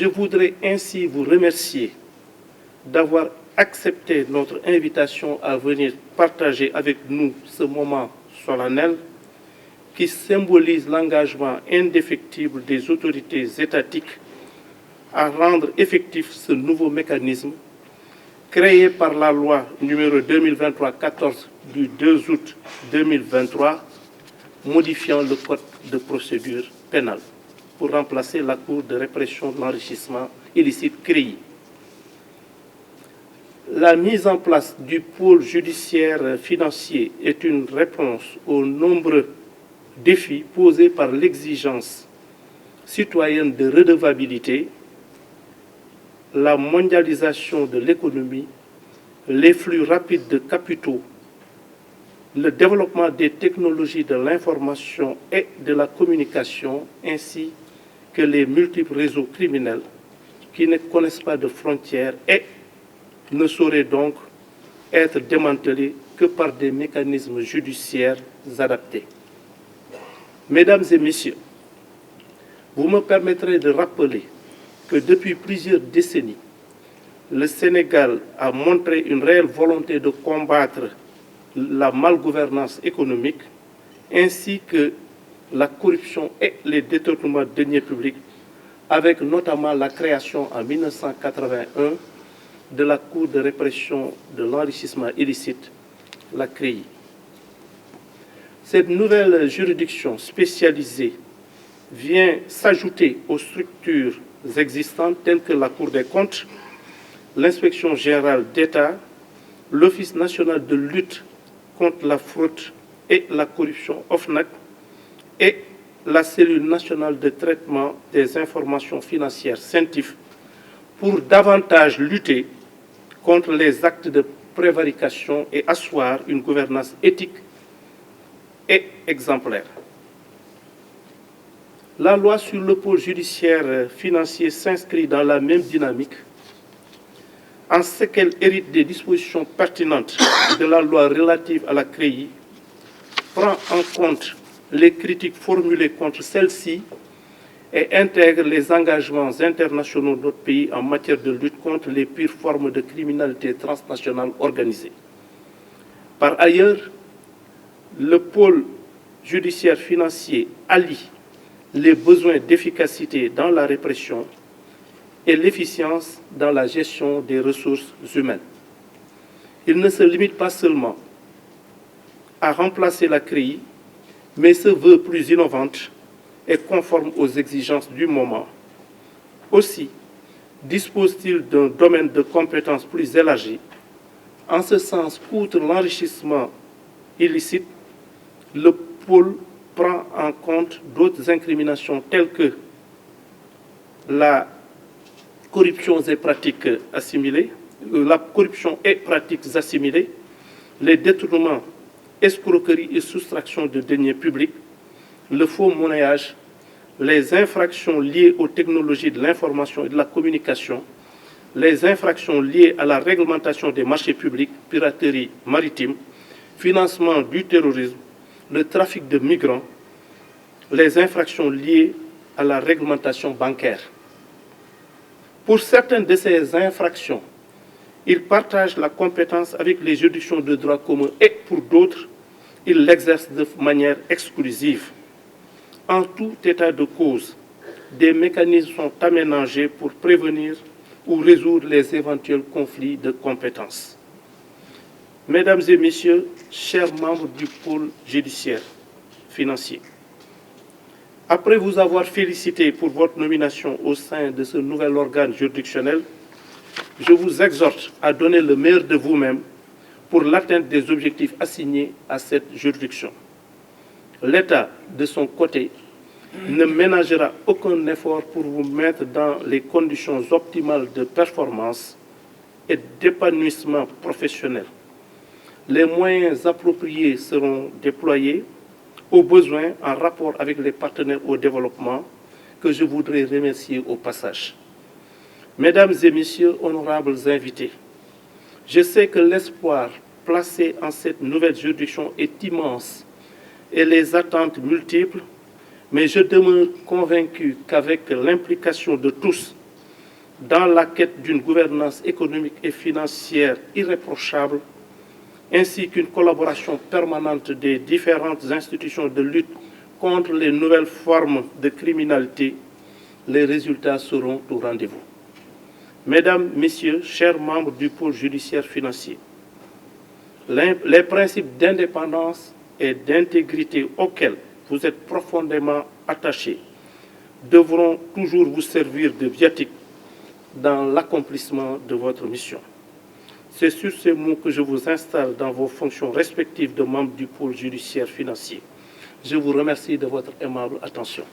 Je voudrais ainsi vous remercier d'avoir accepté notre invitation à venir partager avec nous ce moment solennel qui symbolise l'engagement indéfectible des autorités étatiques à rendre effectif ce nouveau mécanisme créé par la loi numéro 2023-14 du 2 août 2023 modifiant le code de procédure pénale pour remplacer la Cour de répression de l'enrichissement illicite CREI. La mise en place du pôle judiciaire financier est une réponse aux nombreux défis posés par l'exigence citoyenne de redevabilité, la mondialisation de l'économie, les flux rapides de capitaux, le développement des technologies de l'information et de la communication, ainsi que les multiples réseaux criminels qui ne connaissent pas de frontières et ne sauraient donc être démantelés que par des mécanismes judiciaires adaptés. Mesdames et messieurs, vous me permettrez de rappeler que depuis plusieurs décennies, le Sénégal a montré une réelle volonté de combattre la malgouvernance économique ainsi que la corruption et les détournements de deniers publics, avec notamment la création en 1981 de la Cour de répression de l'enrichissement illicite, la CREI. Cette nouvelle juridiction spécialisée vient s'ajouter aux structures existantes telles que la Cour des comptes, l'Inspection générale d'État, l'Office national de lutte contre la fraude et la corruption OFNAC et la cellule nationale de traitement des informations financières CENTIF pour davantage lutter contre les actes de prévarication et asseoir une gouvernance éthique et exemplaire. La loi sur le pôle judiciaire financier s'inscrit dans la même dynamique en ce qu'elle hérite des dispositions pertinentes de la loi relative à la CREI, prend en compte les critiques formulées contre celle-ci et intègre les engagements internationaux de notre pays en matière de lutte contre les pires formes de criminalité transnationale organisée. Par ailleurs, le pôle judiciaire financier allie les besoins d'efficacité dans la répression et l'efficience dans la gestion des ressources humaines. Il ne se limite pas seulement à remplacer la CREI, mais se veut plus innovante et conforme aux exigences du moment. Aussi, dispose-t-il d'un domaine de compétences plus élargi, en ce sens qu'outre l'enrichissement illicite, le pôle prend en compte d'autres incriminations telles que la corruption et pratiques assimilées, les détournements, escroqueries et soustraction de deniers publics, le faux monnayage, les infractions liées aux technologies de l'information et de la communication, les infractions liées à la réglementation des marchés publics, piraterie maritime, financement du terrorisme, le trafic de migrants, les infractions liées à la réglementation bancaire. Pour certaines de ces infractions, il partage la compétence avec les juridictions de droit commun et pour d'autres, il l'exerce de manière exclusive. En tout état de cause, des mécanismes sont aménagés pour prévenir ou résoudre les éventuels conflits de compétences. Mesdames et messieurs, chers membres du pôle judiciaire financier, après vous avoir félicité pour votre nomination au sein de ce nouvel organe juridictionnel, je vous exhorte à donner le meilleur de vous-même pour l'atteinte des objectifs assignés à cette juridiction. L'État, de son côté, ne ménagera aucun effort pour vous mettre dans les conditions optimales de performance et d'épanouissement professionnel. Les moyens appropriés seront déployés au besoin en rapport avec les partenaires au développement que je voudrais remercier au passage. Mesdames et messieurs, honorables invités, je sais que l'espoir placé en cette nouvelle juridiction est immense et les attentes multiples, mais je demeure convaincu qu'avec l'implication de tous, dans la quête d'une gouvernance économique et financière irréprochable, ainsi qu'une collaboration permanente des différentes institutions de lutte contre les nouvelles formes de criminalité, les résultats seront au rendez-vous. Mesdames, Messieurs, chers membres du pôle judiciaire financier, les principes d'indépendance et d'intégrité auxquels vous êtes profondément attachés devront toujours vous servir de viatique dans l'accomplissement de votre mission. C'est sur ces mots que je vous installe dans vos fonctions respectives de membres du pôle judiciaire financier. Je vous remercie de votre aimable attention.